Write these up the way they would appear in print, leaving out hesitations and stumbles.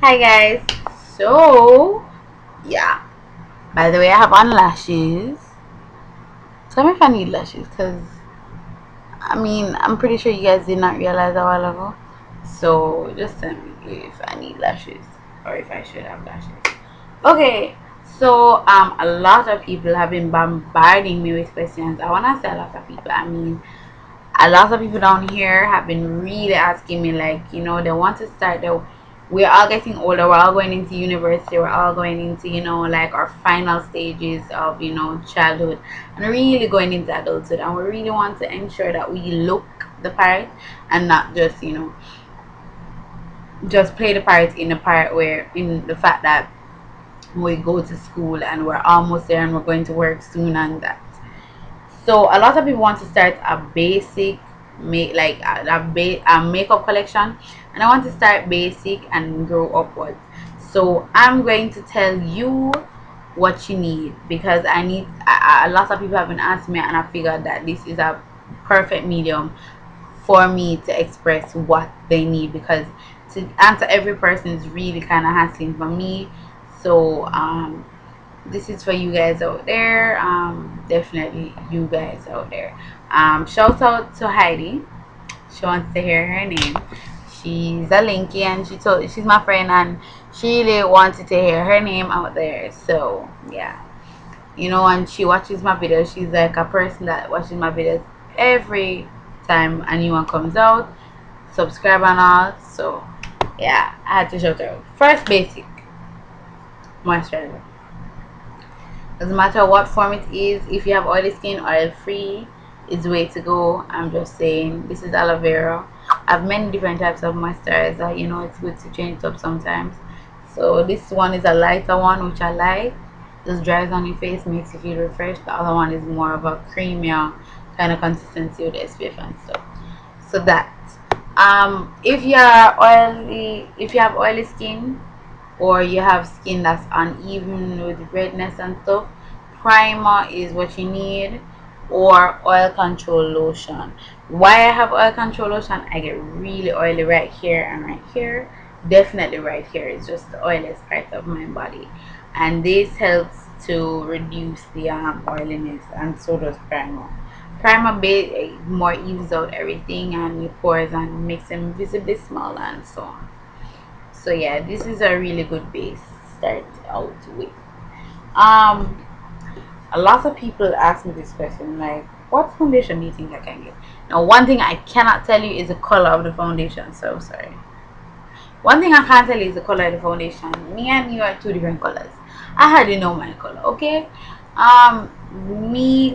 Hi guys. So yeah. By the way, I have on lashes. Tell me if I need lashes, cause I'm pretty sure you guys did not realize a while ago. So just tell me if I need lashes or if I should have lashes. Okay. So a lot of people have been bombarding me with questions. I wanna say a lot of people. A lot of people down here have been really asking me, like, they want to start we're all getting older, we're all going into university, we're all going into, like our final stages of, childhood and really going into adulthood, and we really want to ensure that we look the part and not just, just play the part in the part where in the fact that we go to school and we're almost there and we're going to work soon and that. So a lot of people want to start a basic like a makeup collection, and I want to start basic and grow upwards. So I'm going to tell you what you need, because I need a lot of people have been asking me, and I figured that this is a perfect medium for me to express what they need, because to answer every person is really kind of hassling for me. So this is for you guys out there, definitely you guys out there. Shout out to Heidi. She wants to hear her name. She's a linky, and she's my friend, and she really wanted to hear her name out there. So yeah, and she watches my videos. She's like a person that watches my videos every time a new one comes out, subscribe and all. So yeah, I had to shout her out. First, basic moisturizer. Doesn't matter what form it is. If you have oily skin, oil free is the way to go. I'm just saying, this is aloe vera. I have many different types of moisturizer. It's good to change it up sometimes. So this one is a lighter one, which I like. Just dries on your face, makes you feel refreshed. The other one is more of a creamier kind of consistency with SPF and stuff. So that if you have oily skin, or you have skin that's uneven with redness and stuff, primer is what you need, or oil control lotion. Why I have oil control lotion? I get really oily right here and right here. Definitely right here is just the oiliest part of my body, and this helps to reduce the oiliness, and so does primer. Primer more evens out everything and your pores and makes them visibly small and so on. So yeah, this is a really good base to start out with. um a lot of people ask me this question, like, what foundation do you think I can get? Now, one thing I cannot tell you is the color of the foundation. So sorry. One thing I can't tell you is the color of the foundation. Me and you are two different colors. I hardly know my color, okay?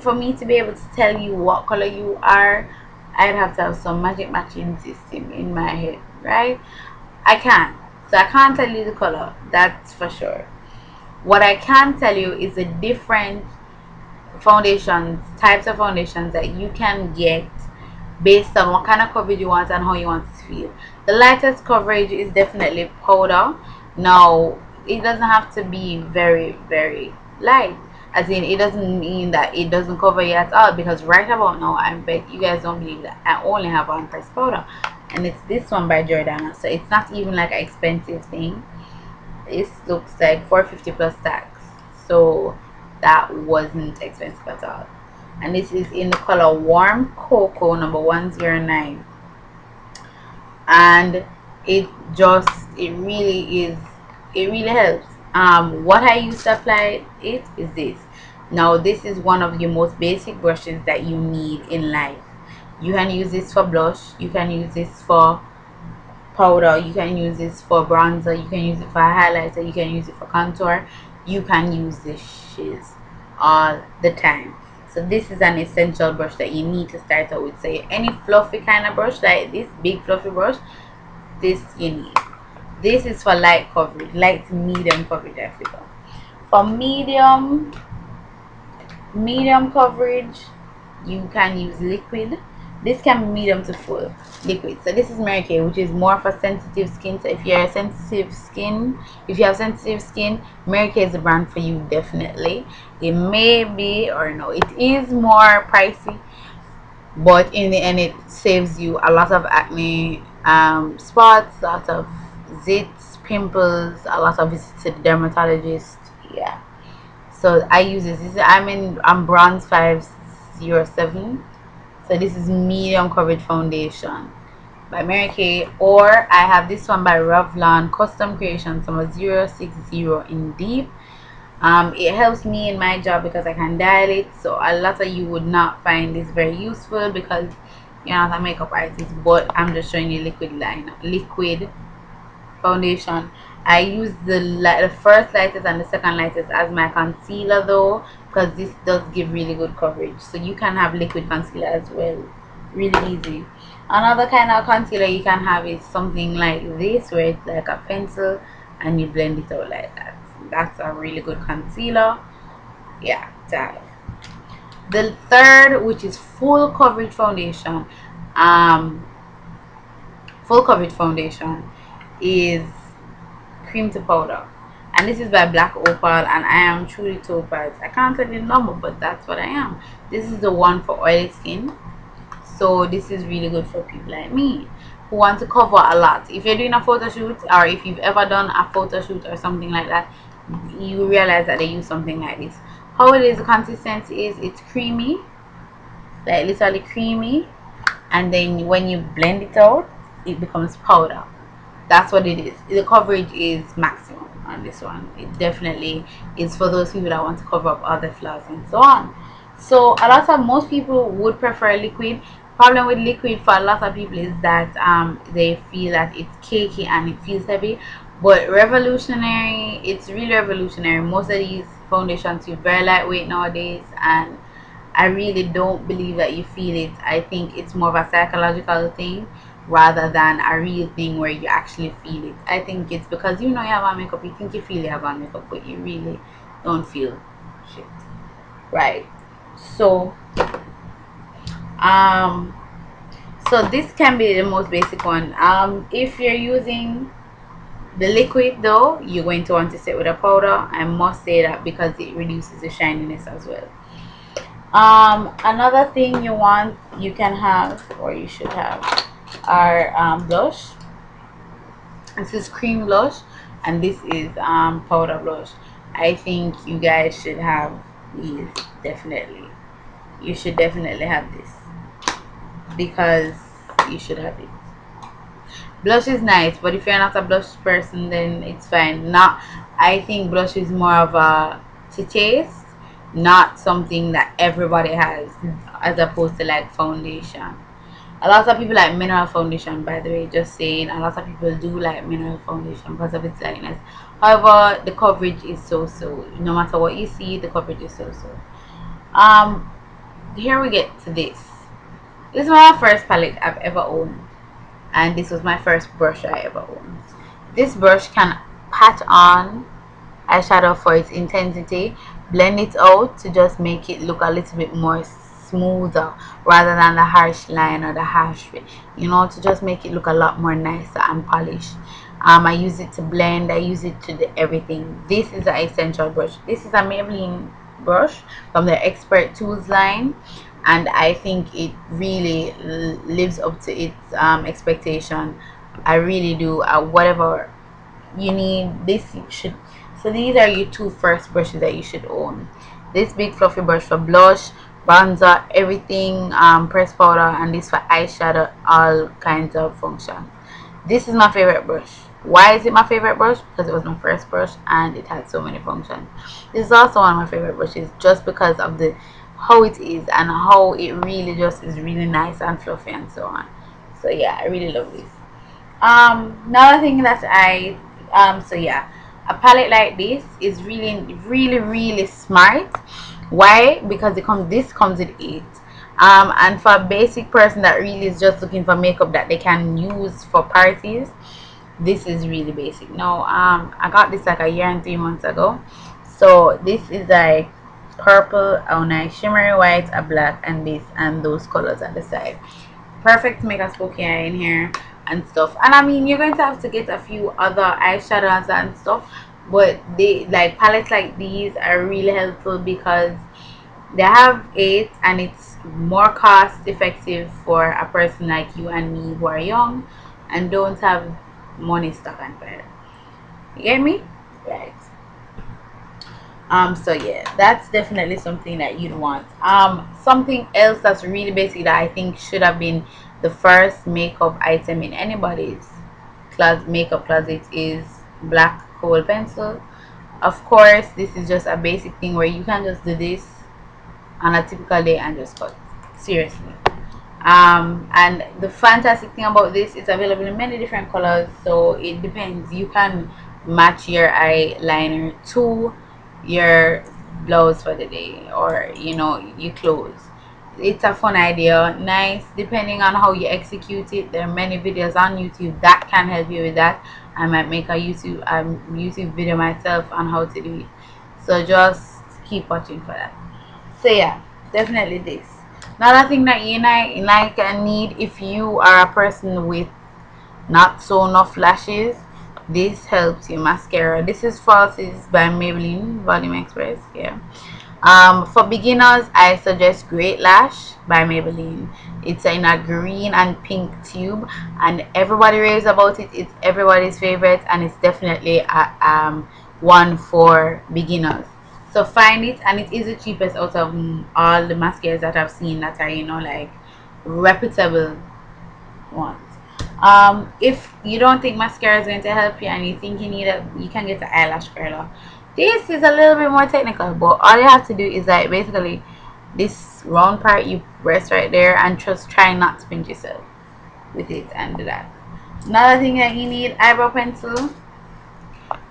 For me to be able to tell you what color you are, I'd have to have some magic matching system in my head, right? I can't. So I can't tell you the color, that's for sure. What I can tell you is the different foundations, types of foundations that you can get based on what kind of coverage you want and how you want it to feel. The lightest coverage is definitely powder. Now, it doesn't have to be very, very light. As in, it doesn't mean that it doesn't cover you at all, because right about now, I bet you guys don't believe that I only have one pressed powder, and it's this one by Jordana. So it's not even like an expensive thing. It looks like 450 plus tax, so that wasn't expensive at all. And this is in the color warm cocoa number 109, and it really helps. What I use to apply it is this. Now, this is one of your most basic brushes that you need in life. You can use this for blush, you can use this for powder, you can use this for bronzer, you can use it for highlighter, you can use it for contour, you can use this shiz all the time. So this is an essential brush that you need to start out with. So any fluffy kind of brush, like this big fluffy brush, this you need. This is for light coverage, light to medium coverage, I feel. For medium coverage, you can use liquid. This can be medium to full liquid. So this is Mary Kay, which is more for sensitive skin. So if you have sensitive skin, Mary Kay is the brand for you, definitely. It may be, or no, it is more pricey, but in the end it saves you a lot of acne spots, lots of zits, pimples, a lot of visits to the dermatologist. Yeah, so I use this. I'm bronze 507. So this is medium coverage foundation by Mary Kay, or I have this one by Revlon Custom Creations number 060 in deep. It helps me in my job because I can dial it, so a lot of you would not find this very useful because you're not a makeup artist, but I'm just showing you liquid foundation. I use the first lighters and the second lighters as my concealer though, because this does give really good coverage. So you can have liquid concealer as well, really easy. Another kind of concealer you can have is something like this, where it's like a pencil and you blend it out like that. That's a really good concealer. Yeah, to have. The third, which is full coverage foundation, um full coverage foundation is cream to powder, and this is by Black Opal, and I am truly topaz. I can't tell you the number, but that's what I am. This is the one for oily skin, so this is really good for people like me who want to cover a lot. If you're doing a photo shoot, or if you've ever done a photo shoot or something like that, you realize that they use something like this. How it is, the consistency is, it's creamy, like literally creamy, and then when you blend it out, it becomes powder. That's what it is. The coverage is maximum on this one. It definitely is for those people that want to cover up other flaws and so on. So a lot of most people would prefer liquid. Problem with liquid for a lot of people is that they feel that it's cakey and it feels heavy, but revolutionary, it's really revolutionary. Most of these foundations feel very lightweight nowadays, and I really don't believe that you feel it. I think it's more of a psychological thing rather than a real thing where you actually feel it. I think it's because you know you have on makeup, you think you feel you have on makeup, but you really don't feel shit. Right. So um so this can be the most basic one. If you're using the liquid though, you're going to want to set with a powder. I must say that because it reduces the shininess as well. Another thing you can have, or you should have, are blush. This is cream blush, and this is powder blush. I think you guys should have these. Definitely, you should definitely have this, because you should have it. Blush is nice, but if you're not a blush person, then it's fine. Not, I think blush is more of a to taste, not something that everybody has, as opposed to like foundation. A lot of people like mineral foundation, by the way, just saying. A lot of people do like mineral foundation because of its lightness. However, the coverage is so. No matter what you see, the coverage is so. Here we get to this. This is my first palette I've ever owned, and this was my first brush I ever owned. This brush can pat on eyeshadow for its intensity, blend it out to just make it look a little bit more smoother rather than the harsh line or the harsh, you know, to just make it look a lot more nicer and polished. I use it to blend, I use it to do everything. This is an essential brush. This is a Maybelline brush from the Expert Tools line, and I think it really lives up to its expectation. I really do. Whatever you need, this you should. So these are your two first brushes that you should own. This big fluffy brush for blush, bronzer, everything, press powder, and this for eyeshadow, all kinds of functions. This is my favorite brush. Why is it my favorite brush? Because it was my first brush and it had so many functions. This is also one of my favorite brushes just because of the how it is and how it really just is really nice and fluffy and so on. So yeah, I really love this. Another thing that so yeah, a palette like this is really smart. Why? Because this comes with it. And for a basic person that really is just looking for makeup that they can use for parties, this is really basic. Now I got this like a year and 3 months ago. So this is like purple, a nice shimmery white, a black, and this and those colors at the side. Perfect to make a spooky eye in here and stuff. And I mean, you're going to have to get a few other eyeshadows and stuff, but they like palettes like these are really helpful because they have it, and it's more cost effective for a person like you and me who are young and don't have money stuck on fire. You get me? Right. So yeah, that's definitely something that you'd want. Something else that's really basic that I think should have been the first makeup item in anybody's makeup closet is black kohl pencil. Of course, this is just a basic thing where you can just do this on a typical day and just cut. Seriously. And the fantastic thing about this, it's available in many different colors, so it depends. You can match your eyeliner to your blouse for the day, or you know, your clothes. It's a fun idea, nice, depending on how you execute it. There are many videos on YouTube that can help you with that. I might make a YouTube video myself on how to do it, so just keep watching for that. So yeah, definitely this. Another thing that you like and need, if you are a person with not so enough lashes, this helps you. Mascara. This is Falsies by Maybelline Volume Express. Yeah. For beginners, I suggest Great Lash by Maybelline. It's in a green and pink tube, and everybody raves about it. It's everybody's favorite, and it's definitely one for beginners. So find it, and it is the cheapest out of all the mascaras that I've seen that are, you know, like reputable ones. If you don't think mascara is going to help you and you think you need it, you can get the eyelash curler. This is a little bit more technical, but all you have to do is like basically this round part you press right there and just try not to pinch yourself with it and do that. Another thing that you need, eyebrow pencil.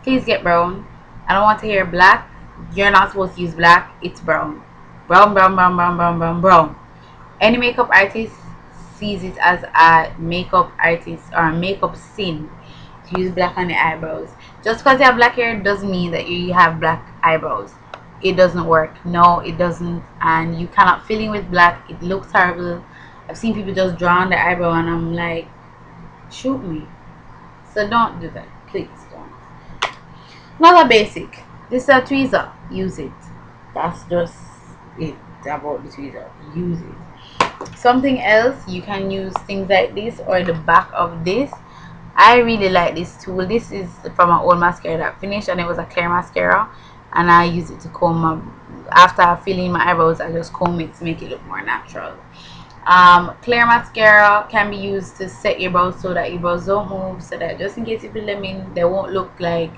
Please get brown. I don't want to hear black. You're not supposed to use black. It's brown. Brown, brown, brown, brown, brown, brown, brown. Any makeup artist sees it as a makeup artist or a makeup sin to use black on the eyebrows. Just because you have black hair doesn't mean that you have black eyebrows. It doesn't work. No, it doesn't. And you cannot fill in with black. It looks horrible. I've seen people just draw on their eyebrow and I'm like, shoot me. So don't do that. Please don't. Another basic. This is a tweezer. Use it. That's just it about the tweezer. Use it. Something else, you can use things like this or the back of this. I really like this tool. This is from an old mascara that finished, and it was a clear mascara, and I use it to comb my, after filling my eyebrows, I just comb it to make it look more natural. Clear mascara can be used to set your brows so that your brows don't move, so that just in case you fill them in, they won't look like,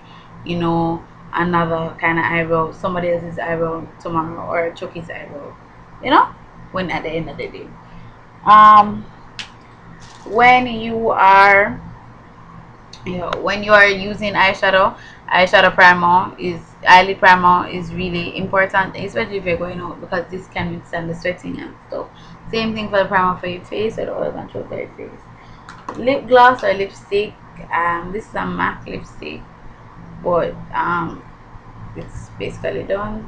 you know, another kind of eyebrow, somebody else's eyebrow tomorrow, or Chucky's eyebrow, you know, when at the end of the day. When you are, you know, when you are using eyeshadow primer is, eyelid primer is really important, especially if you're going out, because this can withstand the sweating and stuff. Same thing for the primer for your face, or the oil control for your face. Lip gloss or lipstick, this is a MAC lipstick, but it's basically done.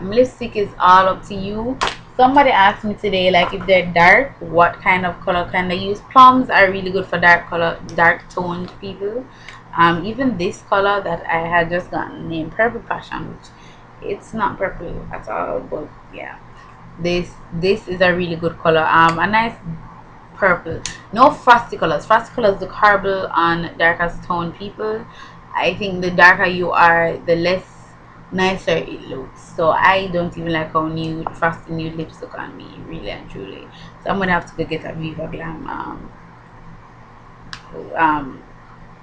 Lipstick is all up to you. Somebody asked me today, like, if they're dark, what kind of color can they use. Plums are really good for dark color, dark toned people. Even this color that I had just gotten named Purple Passion, which it's not purple at all, but yeah, this is a really good color. A nice purple. No frosty colors. Frosty colors look horrible on darker toned people. I think the darker you are, the less nicer it looks. So I don't even like how nude, frosty nude lips look on me, really and truly. So I'm gonna have to go get a Viva Glam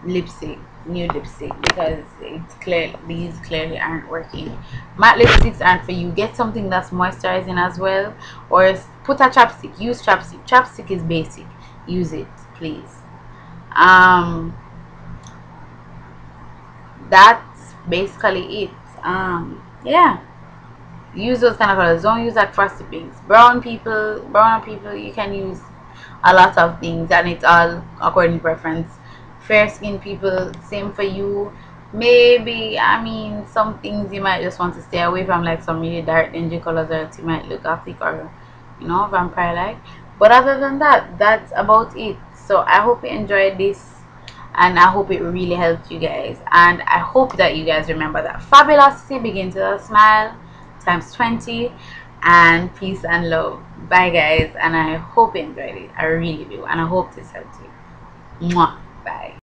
lipstick, nude lipstick, because it's clear these clearly aren't working. Matte lipsticks aren't for you. Get something that's moisturizing as well, or put a chapstick. Use chapstick. Chapstick is basic. Use it, please. That's basically it. Yeah, use those kind of colors. Don't use like frosty pinks. Brown people, you can use a lot of things, and it's all according to preference. Fair skinned people, same for you. Maybe, I mean, some things you might just want to stay away from, like some really dark dingy colors that you might look gothic or, you know, vampire like. But other than that, that's about it. So I hope you enjoyed this, and I hope it really helped you guys, and I hope that you guys remember that fabulosity begins with a smile times 20, and peace and love. Bye guys, and I hope you enjoyed it. I really do, and I hope this helped you. Mwah. Bye.